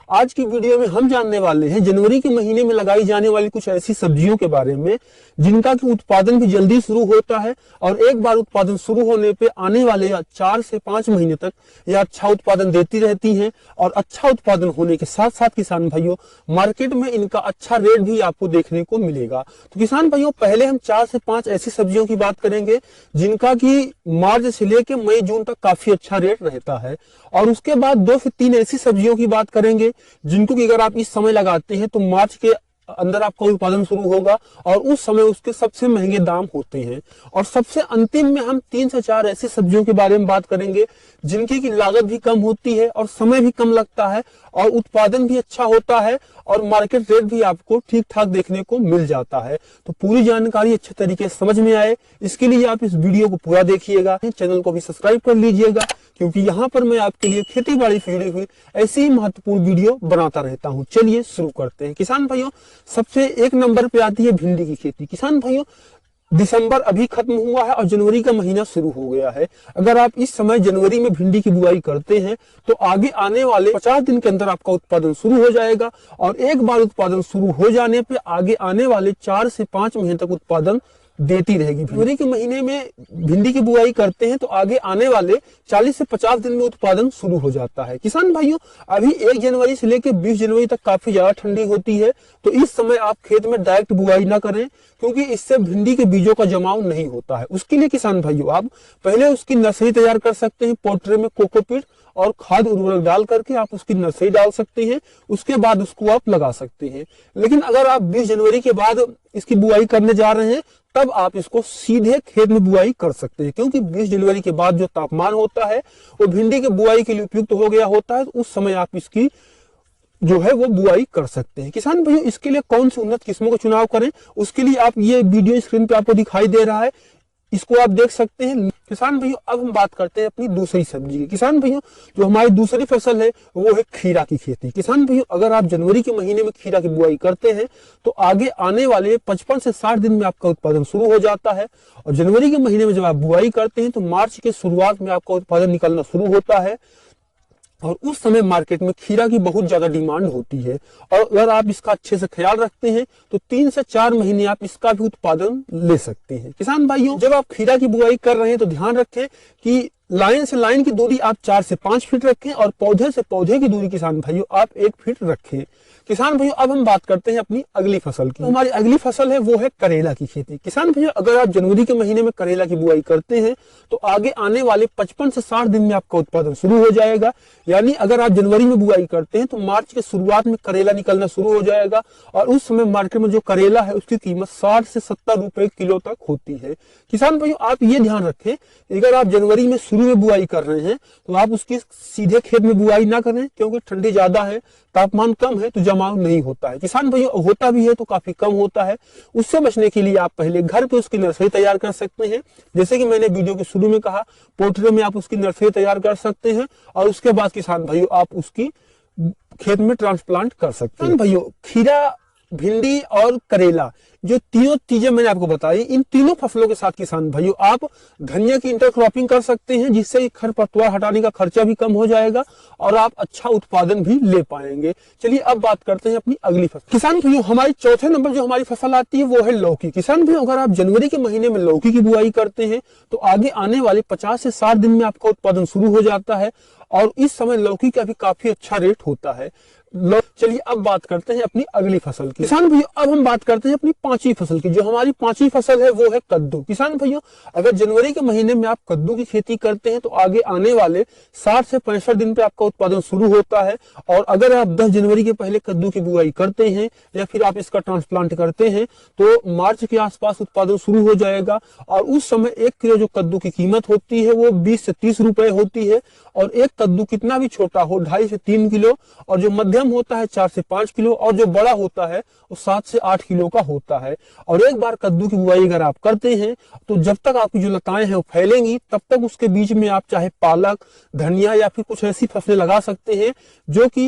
आज की वीडियो में हम जानने वाले हैं जनवरी के महीने में लगाई जाने वाली कुछ ऐसी सब्जियों के बारे में जिनका कि उत्पादन भी जल्दी शुरू होता है और एक बार उत्पादन शुरू होने पे आने वाले 4 से 5 महीने तक यह अच्छा उत्पादन देती रहती हैं और अच्छा उत्पादन होने के साथ साथ किसान भाइयों मार्केट में इनका अच्छा रेट भी आपको देखने को मिलेगा। तो किसान भाइयों पहले हम 4 से 5 ऐसी सब्जियों की बात करेंगे जिनका कि मार्च से लेकर मई जून तक काफी अच्छा रेट रहता है और उसके बाद 2 से 3 ऐसी सब्जियों की बात करेंगे जिनको कि अगर आप इस समय लगाते हैं तो मार्च के अंदर आपका उत्पादन शुरू होगा और उस समय उसके सबसे महंगे दाम होते हैं। और सबसे अंतिम में हम 3 से 4 ऐसी सब्जियों के बारे में बात करेंगे जिनकी की लागत भी कम होती है और समय भी कम लगता है और उत्पादन भी अच्छा होता है और मार्केट रेट भी आपको ठीक ठाक देखने को मिल जाता है। तो पूरी जानकारी अच्छे तरीके से समझ में आए इसके लिए आप इस वीडियो को पूरा देखिएगा, चैनल को भी सब्सक्राइब कर लीजिएगा क्योंकि यहाँ पर मैं आपके लिए खेती बाड़ी से जुड़ी हुई ऐसी ही महत्वपूर्ण वीडियो बनाता रहता हूँ। चलिए शुरू करते हैं। किसान भाइयों सबसे 1 नंबर पे आती है भिंडी की खेती। किसान भाइयों दिसंबर अभी खत्म हुआ है और जनवरी का महीना शुरू हो गया है। अगर आप इस समय जनवरी में भिंडी की बुआई करते हैं तो आगे आने वाले 50 दिन के अंदर आपका उत्पादन शुरू हो जाएगा और एक बार उत्पादन शुरू हो जाने पे आगे आने वाले 4 से 5 महीने तक उत्पादन देती रहेगी। जनवरी के महीने में भिंडी की बुआई करते हैं तो आगे आने वाले 40 से 50 दिन में उत्पादन शुरू हो जाता है। किसान भाइयों अभी 1 जनवरी से लेकर 20 जनवरी तक काफी ज्यादा ठंडी होती है तो इस समय आप खेत में डायरेक्ट बुआई ना करें क्योंकि इससे भिंडी के बीजों का जमाव नहीं होता है। उसके लिए किसान भाइयों आप पहले उसकी नर्सरी तैयार कर सकते हैं। पोट्रे में कोकोपीट और खाद उर्वरक डाल करके आप उसकी नर्सरी डाल सकते हैं, उसके बाद उसको आप लगा सकते हैं। लेकिन अगर आप 20 जनवरी के बाद इसकी बुआई करने जा रहे हैं तब आप इसको सीधे खेत में बुआई कर सकते हैं क्योंकि 20 जनवरी के बाद जो तापमान होता है वो भिंडी के बुआई के लिए उपयुक्त हो गया होता है। तो उस समय आप इसकी जो है वो बुआई कर सकते हैं। किसान भाइयों इसके लिए कौन सी उन्नत किस्मों का चुनाव करें उसके लिए आप ये वीडियो स्क्रीन पे आपको दिखाई दे रहा है, इसको आप देख सकते हैं। किसान भाइयों अब हम बात करते हैं अपनी दूसरी सब्जी की। किसान भाइयों जो हमारी दूसरी फसल है वो है खीरा की खेती। किसान भाइयों अगर आप जनवरी के महीने में खीरा की बुआई करते हैं तो आगे आने वाले 55 से 60 दिन में आपका उत्पादन शुरू हो जाता है और जनवरी के महीने में जब आप बुआई करते हैं तो मार्च के शुरुआत में आपका उत्पादन निकलना शुरू होता है और उस समय मार्केट में खीरा की बहुत ज्यादा डिमांड होती है और अगर आप इसका अच्छे से ख्याल रखते हैं तो 3 से 4 महीने आप इसका भी उत्पादन ले सकते हैं। किसान भाइयों जब आप खीरा की बुआई कर रहे हैं तो ध्यान रखें कि लाइन से लाइन की दूरी आप 4 से 5 फीट रखें और पौधे से पौधे की दूरी किसान भाइयों आप 1 फीट रखें। किसान भाइयों अब हम बात करते हैं अपनी अगली फसल की। हमारी अगली फसल है वो है करेला की खेती। किसान भाइयों अगर आप जनवरी के महीने में करेला की बुआई करते हैं तो आगे आने वाले 55 से 60 दिन में आपका उत्पादन शुरू हो जाएगा। यानी अगर आप जनवरी में बुआई करते हैं तो मार्च के शुरुआत में करेला निकलना शुरू हो जाएगा और उस समय मार्केट में जो करेला है उसकी कीमत 60 से 70 रुपए किलो तक होती है। किसान भाइयों आप ये ध्यान रखें अगर आप जनवरी में शुरू में बुआई कर रहे हैं तो आप उसकी सीधे खेत में बुआई ना करें क्योंकि ठंडी ज्यादा है, तापमान कम है तो जमाव नहीं होता है। किसान भाइयों होता भी है तो काफी कम होता है। उससे बचने के लिए आप पहले घर पे उसकी नर्सरी तैयार कर सकते हैं। जैसे कि मैंने वीडियो के शुरू में कहा पोट्रे में आप उसकी नर्सरी तैयार कर सकते हैं और उसके बाद किसान भाइयों आप उसकी खेत में ट्रांसप्लांट कर सकते हैं। भाइयों खीरा, भिंडी और करेला जो तीनों चीजें मैंने आपको बताई, इन तीनों फसलों के साथ किसान भाइयों आप धनिया की इंटरक्रॉपिंग कर सकते हैं जिससे खरपतवार हटाने का खर्चा भी कम हो जाएगा और आप अच्छा उत्पादन भी ले पाएंगे। चलिए अब बात करते हैं अपनी अगली फसल। किसान भाइयों हमारी चौथे नंबर जो हमारी फसल आती है वो है लौकी। किसान भाइयों अगर आप जनवरी के महीने में लौकी की बुआई करते हैं तो आगे आने वाले 50 से 60 दिन में आपका उत्पादन शुरू हो जाता है और इस समय लौकी का भी काफी अच्छा रेट होता है। चलिए अब बात करते हैं अपनी अगली फसल की। किसान भाइयों अब हम बात करते हैं अपनी 5वीं फसल की। जो हमारी 5वीं फसल है वो है कद्दू। किसान भाइयों अगर जनवरी के महीने में आप कद्दू की खेती करते हैं तो आगे आने वाले 60 से 65 दिन पे आपका उत्पादन शुरू होता है और अगर आप 10 जनवरी के पहले कद्दू की बुआई करते हैं या फिर आप इसका ट्रांसप्लांट करते हैं तो मार्च के आसपास उत्पादन शुरू हो जाएगा और उस समय 1 किलो जो कद्दू की कीमत होती है वो 20 से 30 रुपए होती है और एक कद्दू कितना भी छोटा हो 2.5 से 3 किलो और जो मध्यम होता है 4 से 5 किलो और जो बड़ा होता है वो 7 से 8 किलो का होता है। और एक बार कद्दू की बुआई अगर आप करते हैं तो जब तक आपकी जो लताएं हैं वो फैलेंगी तब तक उसके बीच में आप चाहे पालक, धनिया या फिर कुछ ऐसी फसलें लगा सकते हैं जो कि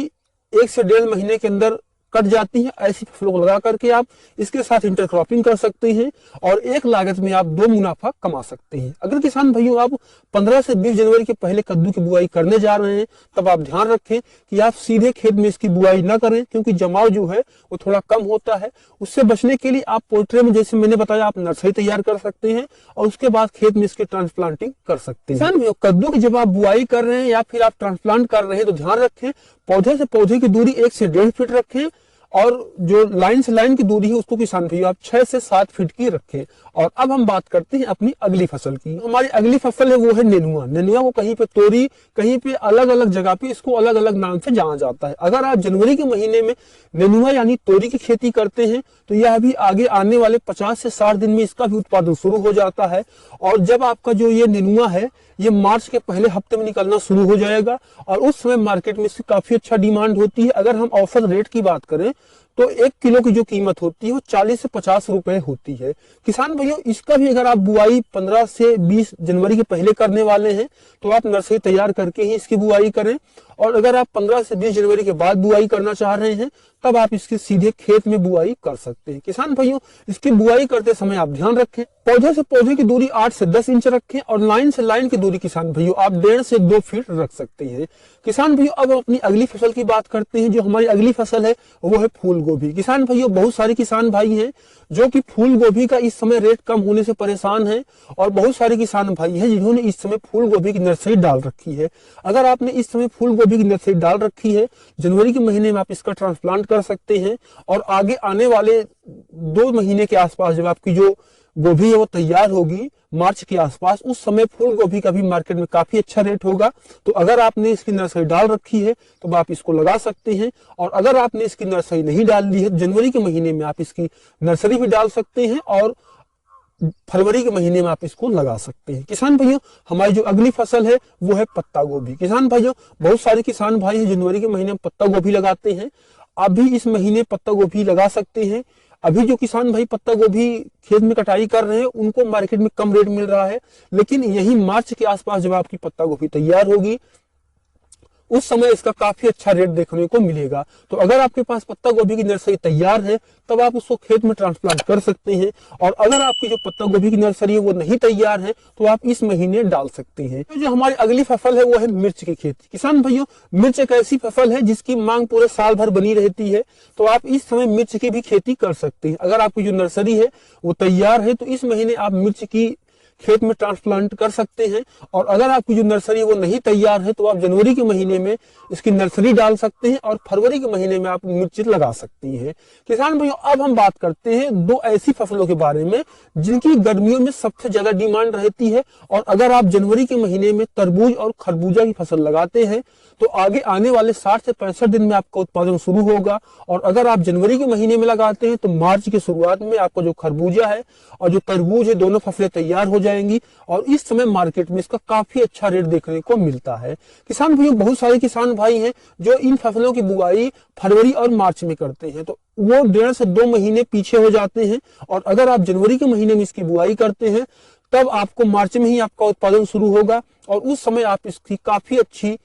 1 से 1.5 महीने के अंदर कट जाती हैं, ऐसी फसलों को लगा करके आप इसके साथ इंटरक्रॉपिंग कर सकते हैं और एक लागत में आप 2 मुनाफा कमा सकते हैं। अगर किसान भाइयों आप 15 से 20 जनवरी के पहले कद्दू की बुआई करने जा रहे हैं, तब आप ध्यान रखें कि आप सीधे खेत में इसकी बुआई न करें, क्योंकि जमाव जो है वो थोड़ा कम होता है। उससे बचने के लिए आप पोल्ट्री में, जैसे मैंने बताया, आप नर्सरी तैयार कर सकते हैं और उसके बाद खेत में इसके ट्रांसप्लांटिंग कर सकते हैं। किसान भाइयों, कद्दू की जब आप बुआई कर रहे हैं या फिर आप ट्रांसप्लांट कर रहे हैं तो ध्यान रखें पौधे से पौधे की दूरी 1 से 1.5 फीट रखें और जो लाइन से लाइन की दूरी है उसको किसान भाइयों आप 6 से 7 फीट की रखें। और अब हम बात करते हैं अपनी अगली फसल की। हमारी अगली फसल है वो है नेनुआ। नेनुआ को कहीं पे तोरी, कहीं पे अलग अलग जगह पे इसको अलग अलग नाम से जाना जाता है। अगर आप जनवरी के महीने में नेनुआ यानी तोरी की खेती करते हैं तो यह भी आगे आने वाले 50 से 60 दिन में इसका भी उत्पादन शुरू हो जाता है। और जब आपका जो ये नेनुआ है ये मार्च के पहले हफ्ते में निकलना शुरू हो जाएगा और उस समय मार्केट में इसकी काफी अच्छा डिमांड होती है। अगर हम औसत रेट की बात करें तो 1 किलो की जो कीमत होती है वो 40 से 50 रुपए होती है। किसान भाइयों, इसका भी अगर आप बुआई 15 से 20 जनवरी के पहले करने वाले हैं तो आप नर्सरी तैयार करके ही इसकी बुआई करें। और अगर आप 15 से 20 जनवरी के बाद बुआई करना चाह रहे हैं तब आप इसके सीधे खेत में बुआई कर सकते हैं। किसान भाइयों, इसकी बुआई करते समय आप ध्यान रखें पौधे से पौधे की दूरी 8 से 10 इंच रखें और लाइन से लाइन की दूरी किसान भाइयों आप 1.5 से 2 फीट रख सकते हैं। किसान भाइयों, अब अपनी अगली फसल की बात करते हैं। जो हमारी अगली फसल है वो है फूल गोभी। किसान भाइयों, बहुत सारे किसान भाई हैं जो कि फूल गोभी का इस समय रेट कम होने से परेशान हैं और बहुत सारे किसान भाई हैं जिन्होंने इस समय फूल गोभी की नर्सरी डाल रखी है। अगर आपने इस समय फूल गोभी की नर्सरी डाल रखी है, जनवरी के महीने में आप इसका ट्रांसप्लांट कर सकते हैं और आगे आने वाले 2 महीने के आसपास जब आपकी जो गोभी है वो तैयार होगी मार्च के आसपास, उस समय फूल गोभी का भी मार्केट में काफी अच्छा रेट होगा। तो अगर आपने इसकी नर्सरी डाल रखी है तो आप इसको लगा सकते हैं और अगर आपने इसकी नर्सरी नहीं डाल ली है जनवरी के महीने में आप इसकी नर्सरी भी डाल सकते हैं और फरवरी के महीने में आप इसको लगा सकते हैं। किसान भाइयों, हमारी जो अगली फसल है वो है पत्ता गोभी। किसान भाइयों, बहुत सारे किसान भाई हैं जनवरी के महीने में पत्ता गोभी लगाते हैं। आप भी इस महीने पत्ता गोभी लगा सकते हैं। अभी जो किसान भाई पत्ता गोभी खेत में कटाई कर रहे हैं उनको मार्केट में कम रेट मिल रहा है, लेकिन यही मार्च के आसपास जब आपकी पत्ता गोभी तैयार होगी उस समय इसका काफी अच्छा रेट देखने को मिलेगा। तो अगर आपके पास पत्ता गोभी की नर्सरी तैयार है तब आप उसको खेत में ट्रांसप्लांट कर सकते हैं और अगर आपकी जो पत्ता गोभी की नर्सरी है वो नहीं तैयार है तो आप इस महीने डाल सकते हैं। तो जो हमारी अगली फसल है वो है मिर्च की खेती। किसान भाइयों, मिर्च एक ऐसी फसल है जिसकी मांग पूरे साल भर बनी रहती है, तो आप इस समय मिर्च की भी खेती कर सकते हैं। अगर आपकी जो नर्सरी है वो तैयार है तो इस महीने आप मिर्च की खेत में ट्रांसप्लांट कर सकते हैं और अगर आपकी जो नर्सरी है वो नहीं तैयार है तो आप जनवरी के महीने में इसकी नर्सरी डाल सकते हैं और फरवरी के महीने में आप मिर्च लगा सकती हैं। किसान भाइयों, अब हम बात करते हैं 2 ऐसी फसलों के बारे में जिनकी गर्मियों में सबसे ज्यादा डिमांड रहती है और अगर आप जनवरी के महीने में तरबूज और खरबूजा की फसल लगाते हैं तो आगे आने वाले 60 से 65 दिन में आपका उत्पादन शुरू होगा और अगर आप जनवरी के महीने में लगाते हैं तो मार्च की शुरुआत में आपका जो खरबूजा है और जो तरबूज है दोनों फसलें तैयार हो जाएंगी और इस समय मार्केट में इसका काफी अच्छा रेट देखने को मिलता है। किसान भाइयों, बहुत सारे किसान भाई हैं जो इन फसलों की बुआई फरवरी और मार्च में करते हैं तो वो 1.5 से 2 महीने पीछे हो जाते हैं और अगर आप जनवरी के महीने में इसकी बुआई करते हैं तब आपको मार्च में ही आपका उत्पादन शुरू होगा और उस समय आप इसकी काफी अच्छी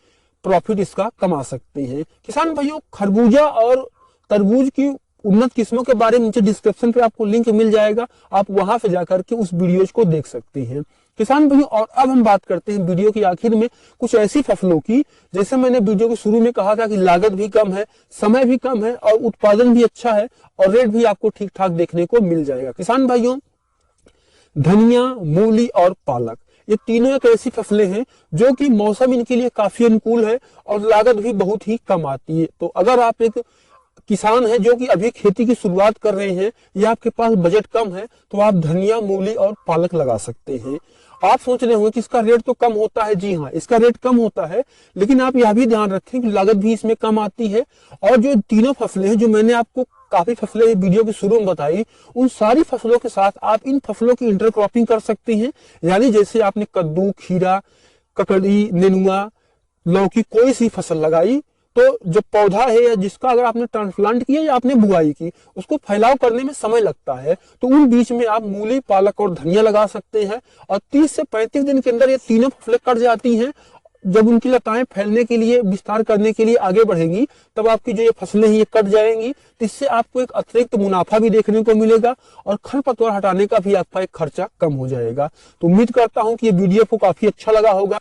प्रॉफिट इसका कमा सकते हैं। किसान भाइयों, खरबूजा और तरबूज की उन्नत किस्मों के बारे में नीचे डिस्क्रिप्शन पे आपको लिंक मिल जाएगा, आप वहां से जाकर के उस वीडियोज को देख सकते हैं। किसान भाइयों, और अब हम बात करते हैं वीडियो की आखिर में कुछ ऐसी फसलों की जैसे मैंने वीडियो के शुरू में कहा था कि लागत भी कम है, समय भी कम है और उत्पादन भी अच्छा है और रेट भी आपको ठीक ठाक देखने को मिल जाएगा। किसान भाइयों, धनिया, मूली और पालक ये तीनों एक ऐसी फसलें हैं जो कि मौसम इनके लिए काफी अनुकूल है और लागत भी बहुत ही कम आती है। तो अगर आप एक किसान है जो कि अभी खेती की शुरुआत कर रहे हैं या आपके पास बजट कम है तो आप धनिया, मूली और पालक लगा सकते हैं। आप सोच रहे होंगे कि इसका रेट तो कम होता है। जी हाँ, इसका रेट कम होता है, लेकिन आप यह भी ध्यान रखें कि लागत भी इसमें कम आती है और जो तीनों फसलें हैं जो मैंने आपको काफी फसलें वीडियो के शुरू में बताई, उन सारी फसलों के साथ आप इन फसलों की इंटरक्रॉपिंग कर सकते हैं। यानी जैसे आपने कद्दू, खीरा, ककड़ी, नेनुआ, लौकी कोई सी फसल लगाई तो जो पौधा है या जिसका अगर आपने ट्रांसप्लांट किया या आपने बुआई की उसको फैलाव करने में समय लगता है, तो उन बीच में आप मूली, पालक और धनिया लगा सकते हैं और 30 से 35 दिन के अंदर ये तीनों फसलें कट जाती हैं जब उनकी लताएं फैलने के लिए, विस्तार करने के लिए आगे बढ़ेंगी, तब आपकी जो ये फसलें हैं ये कट जाएंगी। तो इससे आपको एक अतिरिक्त मुनाफा भी देखने को मिलेगा और खरपतवार हटाने का भी आपका एक खर्चा कम हो जाएगा। तो उम्मीद करता हूं कि ये वीडियो को काफी अच्छा लगा होगा।